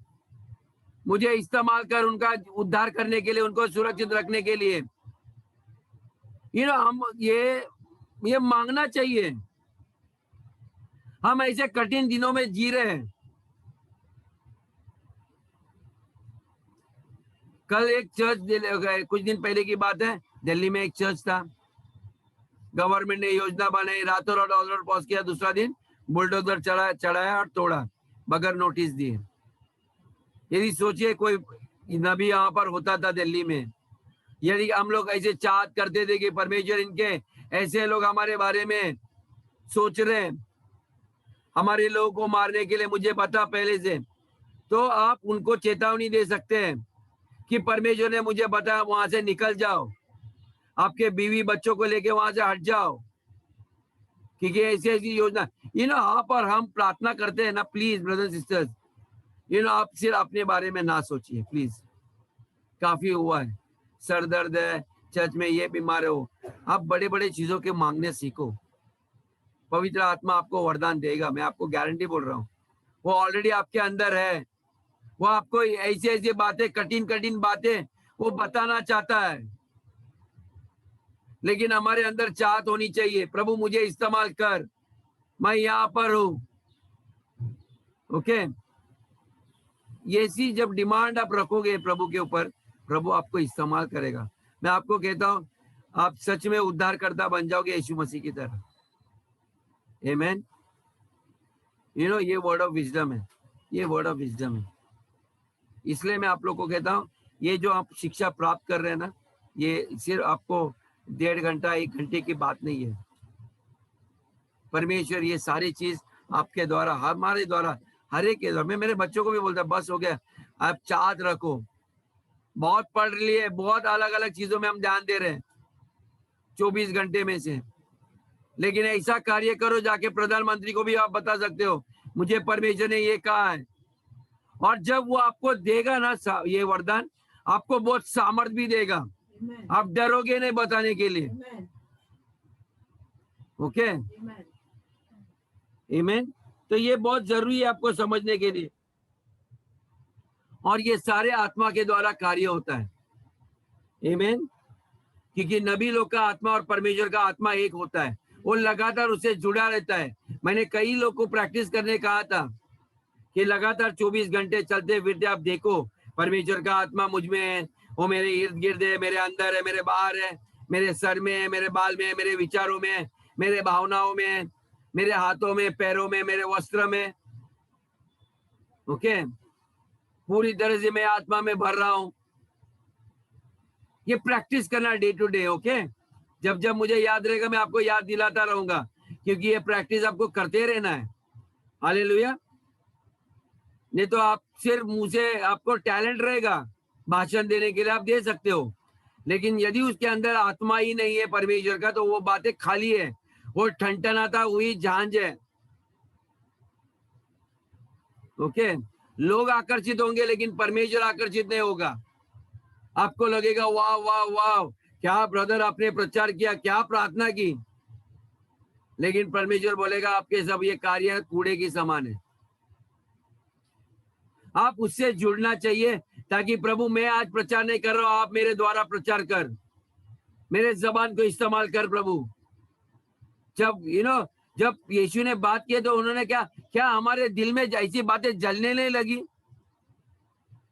मुझे इस्तेमाल कर उनका उद्धार करने के लिए, उनको सुरक्षित रखने के लिए। हम ये मांगना चाहिए। हम ऐसे कठिन दिनों में जी रहे हैं। कल एक चर्च, कुछ दिन पहले की बात है, दिल्ली में एक चर्च था। गवर्नमेंट ने योजना बनाई, रातों रात ऑर्डर पास किया, दूसरा दिन बुलडोजर चढ़ाया और तोड़ा बगैर नोटिस दिए। यदि सोचिए कोई नबी यहाँ पर होता था दिल्ली में, यदि हम लोग ऐसे चाहत करते थे कि परमेश्वर इनके ऐसे लोग हमारे बारे में सोच रहे हैं, हमारे लोगों को मारने के लिए, मुझे पता पहले से, तो आप उनको चेतावनी दे सकते हैं कि परमेश्वर ने मुझे बताया वहां से निकल जाओ, आपके बीवी बच्चों को लेके वहां से हट जाओ, क्योंकि ऐसी ऐसी योजना। यहाँ पर हम प्रार्थना करते हैं ना, प्लीज ब्रदर सिस्टर्स, आप सिर्फ अपने बारे में ना सोचिए प्लीज। काफी हुआ है, सर दर्द है, चर्च में ये बीमार हो, आप बड़े बड़े चीजों के मांगने सीखो। पवित्र आत्मा आपको वरदान देगा, मैं आपको गारंटी बोल रहा हूँ। वो ऑलरेडी आपके अंदर है। वो आपको ऐसी ऐसी बातें, कठिन कठिन बातें वो बताना चाहता है, लेकिन हमारे अंदर चाहत होनी चाहिए, प्रभु मुझे इस्तेमाल कर, मैं यहाँ पर हूँ। ओके, ये सी जब डिमांड आप रखोगे प्रभु के ऊपर, प्रभु आपको इस्तेमाल करेगा। मैं आपको कहता हूँ, आप सच में उद्धार करता बन जाओगे यीशु मसीह की तरह। आमीन। ये वर्ड ऑफ विजडम है, ये वर्ड ऑफ विजडम है। इसलिए मैं आप लोग को कहता हूँ, ये जो आप शिक्षा प्राप्त कर रहे हैं ना, ये सिर्फ आपको 1.5 घंटा 1 घंटे की बात नहीं है। परमेश्वर ये सारी चीज आपके द्वारा, हमारे द्वारा, हर एक के द्वारा। मैं मेरे बच्चों को भी बोलता, बस हो गया, आप चाहत रखो, बहुत पढ़ लिए, बहुत अलग अलग चीजों में हम ध्यान दे रहे हैं 24 घंटे में से, लेकिन ऐसा कार्य करो जाके प्रधानमंत्री को भी आप बता सकते हो मुझे परमेश्वर ने ये कहा है। और जब वो आपको देगा ना ये वरदान, आपको बहुत सामर्थ भी देगा। आप डरोगे नहीं बताने के लिए। ओके, आमीन। तो ये बहुत जरूरी है आपको समझने के लिए। और ये सारे आत्मा के द्वारा कार्य होता है। आमीन। क्योंकि नबी लोग का आत्मा और परमेश्वर का आत्मा एक होता है, वो लगातार उससे जुड़ा रहता है। मैंने कई लोग को प्रैक्टिस करने कहा था कि लगातार 24 घंटे चलते फिरते आप देखो, परमेश्वर का आत्मा मुझ में है, वो मेरे इर्द गिर्द है, मेरे अंदर है, मेरे बाहर है, मेरे सर में है, मेरे बाल में है, मेरे विचारों में है, मेरे भावनाओं में है, मेरे हाथों में, पैरों में, मेरे वस्त्र में। ओके, पूरी तरह से मैं आत्मा में भर रहा हूं। ये प्रैक्टिस करना डे टू डे। ओके, जब जब मुझे याद रहेगा मैं आपको याद दिलाता रहूंगा, क्योंकि ये प्रैक्टिस आपको करते रहना है। हालेलुया। नहीं तो आप सिर्फ मुंह से, आपको टैलेंट रहेगा भाषण देने के लिए, आप दे सकते हो, लेकिन यदि उसके अंदर आत्मा ही नहीं है परमेश्वर का, तो वो बातें खाली है, वो ठनठनाता हुई झांझ है। ओके, लोग आकर्षित होंगे लेकिन परमेश्वर आकर्षित नहीं होगा। आपको लगेगा वाह वाह वाह, क्या ब्रदर आपने प्रचार किया, क्या प्रार्थना की, लेकिन परमेश्वर बोलेगा आपके सब ये कार्य कूड़े की समान है। आप उससे जुड़ना चाहिए, ताकि प्रभु मैं आज प्रचार नहीं कर रहा हूं, आप मेरे द्वारा प्रचार कर, मेरे जबान को इस्तेमाल कर प्रभु। जब जब यीशु ने बात की तो उन्होंने क्या हमारे दिल में ऐसी बातें जलने नहीं लगी?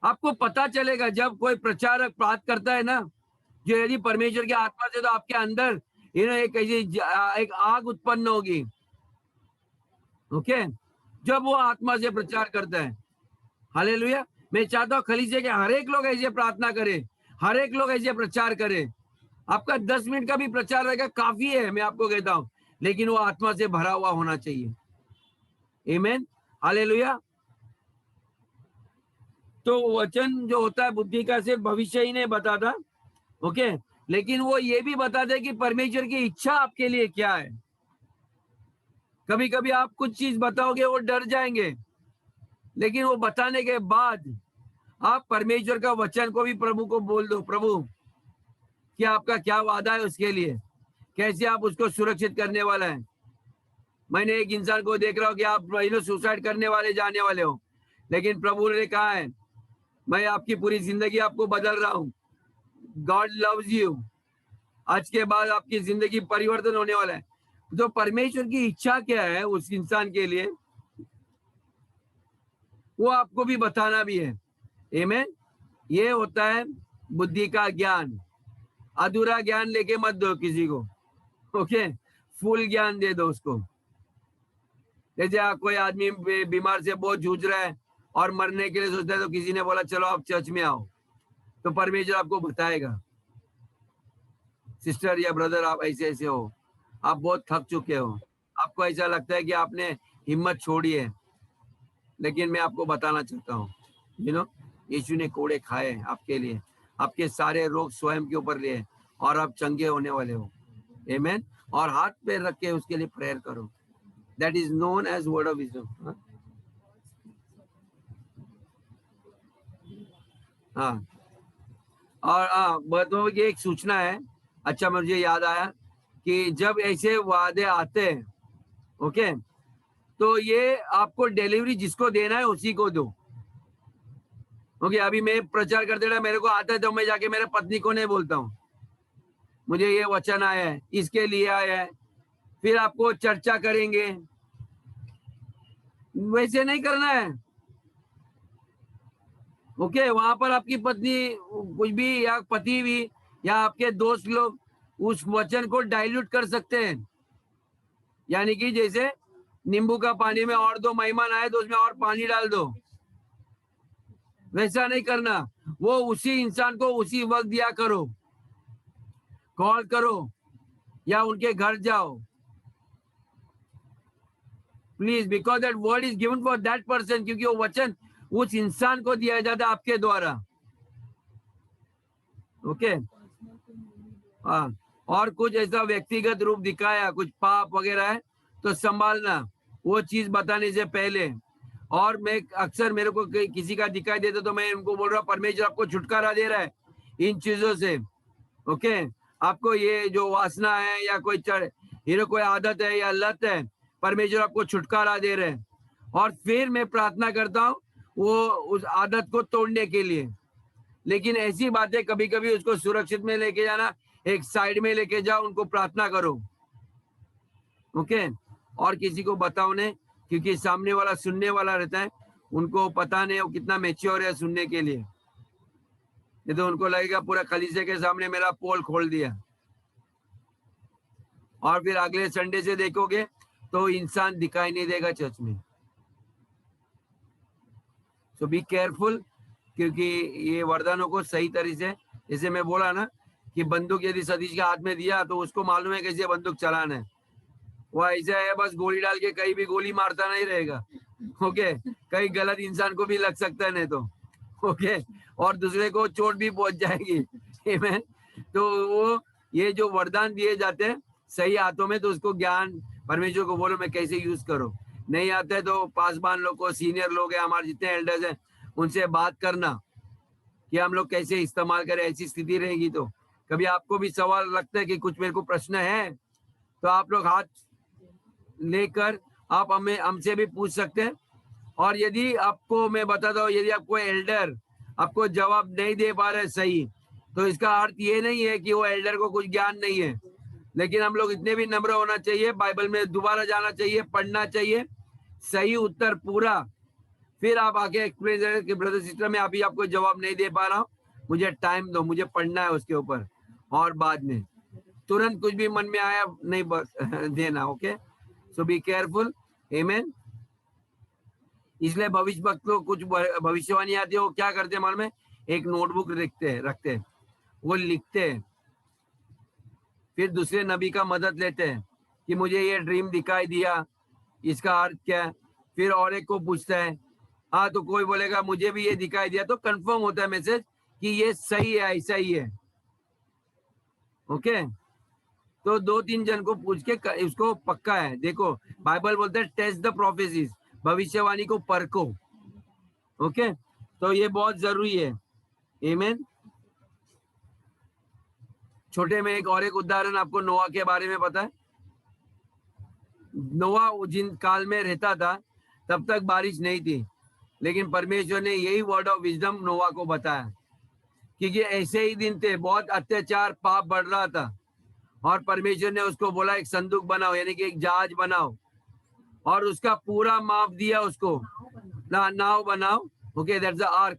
आपको पता चलेगा जब कोई प्रचारक बात करता है ना, जो यदि परमेश्वर की आत्मा से, तो आपके अंदर एक आग उत्पन्न होगी। ओके, जब वो आत्मा से प्रचार करता है। हालेलुया। मैं चाहता हूँ खलीसिया के हर एक लोग ऐसे प्रार्थना करे, हर एक लोग ऐसे प्रचार करे। आपका 10 मिनट का भी प्रचार रहेगा, काफी है, मैं आपको कहता हूँ, लेकिन वो आत्मा से भरा हुआ होना चाहिए। आमीन। हालेलुया। तो वचन जो होता है बुद्धि का सिर्फ भविष्य ही नहीं बताता, ओके, लेकिन वो ये भी बताता है कि परमेश्वर की इच्छा आपके लिए क्या है। कभी कभी आप कुछ चीज बताओगे, वो डर जाएंगे, लेकिन वो बताने के बाद आप परमेश्वर का वचन को भी प्रभु को बोल दो, प्रभु कि आपका क्या वादा है उसके लिए, कैसे आप उसको सुरक्षित करने वाला है। मैंने एक इंसान को देख रहा हूँ कि आप सुसाइड करने वाले जाने वाले हो, लेकिन प्रभु ने कहा है मैं आपकी पूरी जिंदगी आपको बदल रहा हूँ। God loves you. आज के बाद आपकी जिंदगी परिवर्तन होने वाला है। तो परमेश्वर की इच्छा क्या है उस इंसान के लिए, वो आपको भी बताना भी है। आमीन। ये होता है बुद्धि का ज्ञान। अधूरा ज्ञान लेके मत दो किसी को, ओके, फुल ज्ञान दे दो उसको। जैसे कोई आदमी बीमार से बहुत जूझ रहा है और मरने के लिए सोचता है, तो किसी ने बोला चलो आप चर्च में आओ, तो परमेश्वर आपको बताएगा, सिस्टर या ब्रदर आप ऐसे ऐसे हो, आप बहुत थक चुके हो, आपको ऐसा लगता है कि आपने हिम्मत छोड़ी है, लेकिन मैं आपको बताना चाहता हूँ, यीशु ने कोड़े खाए आपके लिए, आपके सारे रोग स्वयं के ऊपर लिए, और आप चंगे होने वाले हो। आमीन। और हाथ पैर रख के उसके लिए प्रेयर करो। That is known as word of wisdom. हाँ, और बताओ कि एक सूचना है। अच्छा, मुझे याद आया कि जब ऐसे वादे आते हैं, ओके, तो ये आपको डिलीवरी जिसको देना है उसी को दो। ओके, अभी मैं प्रचार करते रहा, मेरे को आता है तो मैं जाके मेरे पत्नी को नहीं बोलता हूँ मुझे ये वचन आया है, इसके लिए आया है, फिर आपको चर्चा करेंगे, वैसे नहीं करना है। ओके, वहां पर आपकी पत्नी कुछ भी या पति भी या आपके दोस्त लोग उस वचन को डाइल्यूट कर सकते हैं। यानी कि जैसे नींबू का पानी में और दो मेहमान आए तो उसमें और पानी डाल दो, वैसा नहीं करना। वो उसी इंसान को उसी वक्त दिया करो, कॉल करो या उनके घर जाओ, please, because that word is given for that person, क्योंकि वो वचन उस इंसान को दिया जाता है आपके द्वारा। ओके, हाँ, और कुछ ऐसा व्यक्तिगत रूप दिखाया, कुछ पाप वगैरह है तो संभालना वो चीज बताने से पहले। और मैं अक्सर मेरे को किसी का दिखाई देता तो मैं उनको बोल रहा हूँ परमेश्वर आपको छुटकारा दे रहा है इन चीजों से। ओके, आपको ये जो वासना है या कोई आदत है या लत है, परमेश्वर आपको छुटकारा दे रहे हैं। और फिर मैं प्रार्थना करता हूँ वो उस आदत को तोड़ने के लिए। लेकिन ऐसी बातें कभी कभी उसको सुरक्षित में लेके जाना, एक साइड में लेके जाओ, उनको प्रार्थना करो। ओके, और किसी को बताओ नहीं, क्योंकि सामने वाला सुनने वाला रहता है, उनको पता नहीं वो कितना मैच्योर है सुनने के लिए, नहीं तो उनको लगेगा पूरा कलीसिया के सामने मेरा पोल खोल दिया। और फिर अगले संडे से देखोगे तो इंसान दिखाई नहीं देगा चर्च में। सो बी केयरफुल, क्योंकि ये वरदानों को सही तरीके से, जैसे मैं बोला ना कि बंदूक यदि सतीश के हाथ में दिया तो उसको मालूम है कैसे बंदूक चलाना है। वो ऐसा है बस गोली डाल के कहीं भी गोली मारता नहीं रहेगा। ओके, कहीं गलत इंसान को भी लग सकता है नहीं तो, ओके, और दूसरे को चोट भी पहुंच जाएगी। आमीन। तो वो ये जो वरदान दिए जाते हैं सही हाथों में, तो उसको ज्ञान परमेश्वर को बोलो मैं कैसे यूज करो। नहीं आता है तो पासवान लोग को, सीनियर लोग हैं हमारे जितने एल्डर्स हैं, उनसे बात करना कि हम लोग कैसे इस्तेमाल करें। ऐसी स्थिति रहेगी तो कभी आपको भी सवाल लगता है कि कुछ मेरे को प्रश्न है, तो आप लोग हाथ लेकर आप हमसे भी पूछ सकते हैं। और यदि आपको मैं बताता हूँ, यदि आपको एल्डर आपको जवाब नहीं दे पा रहे सही, तो इसका अर्थ ये नहीं है कि वो एल्डर को कुछ ज्ञान नहीं है। लेकिन हम लोग इतने भी नम्र होना चाहिए, बाइबल में दोबारा जाना चाहिए, पढ़ना चाहिए, सही उत्तर पूरा, फिर आप आके एक्सप्लेन करें कि ब्रदर सिस्टर मैं अभी आपको जवाब नहीं दे पा रहा हूँ, मुझे टाइम दो, मुझे पढ़ना है उसके ऊपर। और बाद में तुरंत कुछ भी मन में आया नहीं बस देना। Okay, so be careful. आमीन। इसलिए भविष्य वक्त को कुछ भविष्यवाणी आती है, वो क्या करते हैं मालूम है, एक नोटबुक रखते हैं, वो लिखते हैं, फिर दूसरे नबी का मदद लेते हैं कि मुझे ये ड्रीम दिखाई दिया, इसका अर्थ क्या है। फिर और एक को पूछता है, हाँ तो कोई बोलेगा मुझे भी ये दिखाई दिया, तो कंफर्म होता है मैसेज कि ये सही है, ऐसा ही है। ओके, तो 2-3 जन को पूछ के इसको पक्का है। देखो बाइबल बोलते हैं टेस्ट द प्रोफेसीज, भविष्यवाणी को परखो। ओके, तो ये बहुत जरूरी है। आमीन। छोटे में एक और एक उदाहरण आपको नोआ के बारे में पता है। नोआ जिन काल में रहता था तब तक बारिश नहीं थी, लेकिन परमेश्वर ने यही वर्ड ऑफ विजडम नोवा को बताया, क्योंकि ऐसे ही दिन थे, बहुत अत्याचार पाप बढ़ रहा था, और परमेश्वर ने उसको बोला एक संदूक बनाओ, यानी कि एक जहाज बनाओ, और उसका पूरा माप दिया उसको, नाव बनाओ। Okay, that's the arc.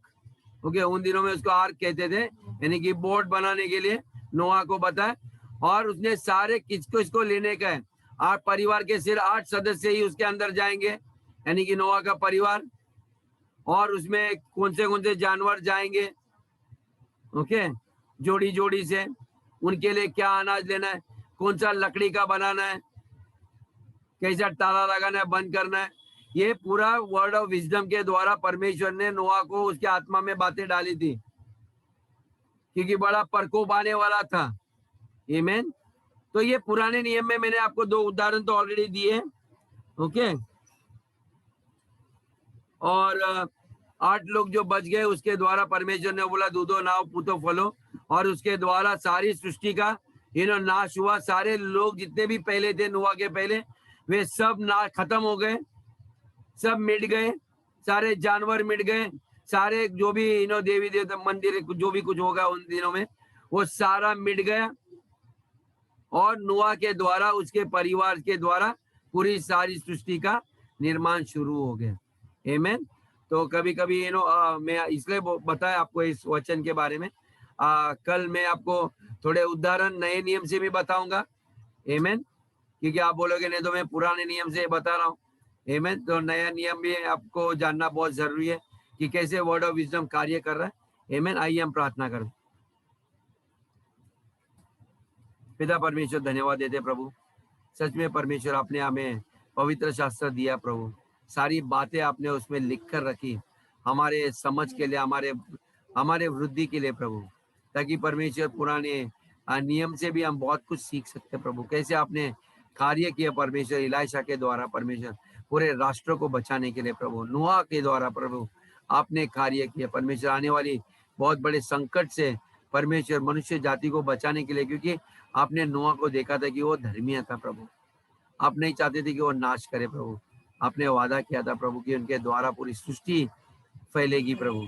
Okay, उन दिनों में उसको आर्क कहते थे, यानी कि बोट बनाने के लिए नोआ को बताया। और उसने सारे किसको इसको लेने का है, 8 परिवार के सिर्फ 8 सदस्य ही उसके अंदर जाएंगे, यानी कि नोआ का परिवार। और उसमें कौन से जानवर जाएंगे, ओके, जोड़ी जोड़ी से, उनके लिए क्या अनाज लेना है, कौन सा लकड़ी का बनाना है, कैसा ताला लगाना है, बंद करना है, ये पूरा वर्ड ऑफ विजडम के द्वारा परमेश्वर ने नोआ को उसके आत्मा में बातें डाली थी, क्योंकि बड़ा प्रकोप आने वाला था। आमीन। तो ये पुराने नियम में मैंने आपको 2 उदाहरण तो ऑलरेडी दिए, ओके। और 8 लोग जो बच गए, उसके द्वारा परमेश्वर ने बोला दूधो नाव पूतो फलो, और उसके द्वारा सारी सृष्टि का नाश हुआ। सारे लोग जितने भी पहले थे नोआ के पहले, वे सब नाश खत्म हो गए, सब मिट गए, सारे जानवर मिट गए, सारे जो भी देवी देवता मंदिर जो भी कुछ होगा उन दिनों में, वो सारा मिट गया। और नोआ के द्वारा, उसके परिवार के द्वारा पूरी सारी सृष्टि का निर्माण शुरू हो गया। आमीन। तो कभी कभी मैं इसलिए बताया आपको इस वचन के बारे में। कल मैं आपको थोड़े उदाहरण नए नियम से भी बताऊंगा। आमीन। क्योंकि आप बोलोगे नहीं तो मैं पुराने नियम से बता रहा हूँ। आमीन। तो नया नियम भी आपको जानना बहुत जरूरी है कि कैसे वर्ड ऑफ विजडम कार्य कर रहा है। आमीन। आइए हम प्रार्थना करें। पिता परमेश्वर, धन्यवाद देते प्रभु, सच में परमेश्वर आपने हमें पवित्र शास्त्र दिया प्रभु, सारी बातें आपने उसमें लिख कर रखी हमारे समझ के लिए, हमारे वृद्धि के लिए प्रभु, ताकि परमेश्वर पुराने नियम से भी हम बहुत कुछ सीख सकते प्रभु, कैसे आपने कार्य किया परमेश्वर इलाइशा के द्वारा, परमेश्वर पूरे राष्ट्र को बचाने के लिए प्रभु, नोआ के द्वारा प्रभु आपने कार्य किया परमेश्वर, आने वाली बहुत बड़े संकट से परमेश्वर मनुष्य जाति को बचाने के लिए, क्योंकि आपने नोआ को देखा था कि वो धर्मी था प्रभु, आप नहीं चाहते थे कि वो नाश करे प्रभु, आपने वादा किया था प्रभु कि उनके द्वारा पूरी सृष्टि फैलेगी प्रभु।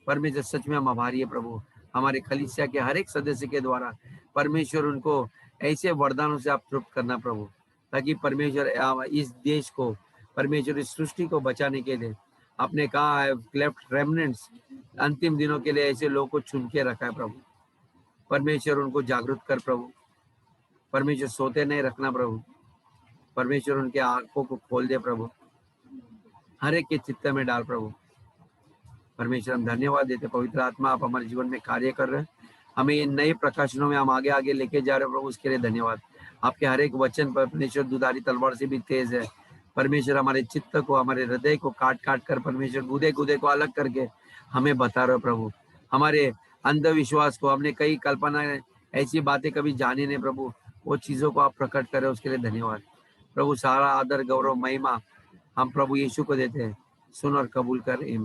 परमेश्वर सच में हम आभारी है प्रभु, हमारे कलीसिया के हर एक सदस्य के द्वारा परमेश्वर उनको ऐसे वरदानों से आप तृप्त करना प्रभु, ताकि परमेश्वर इस देश को, परमेश्वर इस सृष्टि को बचाने के लिए आपने कहा है लेफ्ट रेमनेंट्स, अंतिम दिनों के लिए ऐसे लोगों को चुन के रखा है प्रभु। परमेश्वर उनको जागरूक कर प्रभु, परमेश्वर सोते नहीं रखना प्रभु, परमेश्वर उनके आंखों को खोल दे प्रभु, हर एक के चित्त में डाल प्रभु। परमेश्वर हम धन्यवाद देते, पवित्र आत्मा आप हमारे जीवन में कार्य कर रहे हैं, हमें इन नए प्रकाशनों में हम आगे आगे लेके जा रहे हैं प्रभु, उसके लिए धन्यवाद। आपके हर एक वचन पर परमेश्वर दुधारी तलवार से भी तेज है परमेश्वर, हमारे चित्त को, हमारे हृदय को काट काट कर परमेश्वर गुदे गुदे को अलग करके हमें बता रहे हो प्रभु, हमारे अंधविश्वास को, हमने कई कल्पना ऐसी बातें कभी जानी नहीं प्रभु, वो चीजों को आप प्रकट करें, उसके लिए धन्यवाद प्रभु। सारा आदर गौरव महिमा हम प्रभु यीशु को देते हैं, सुन और कबूल कर। आमीन।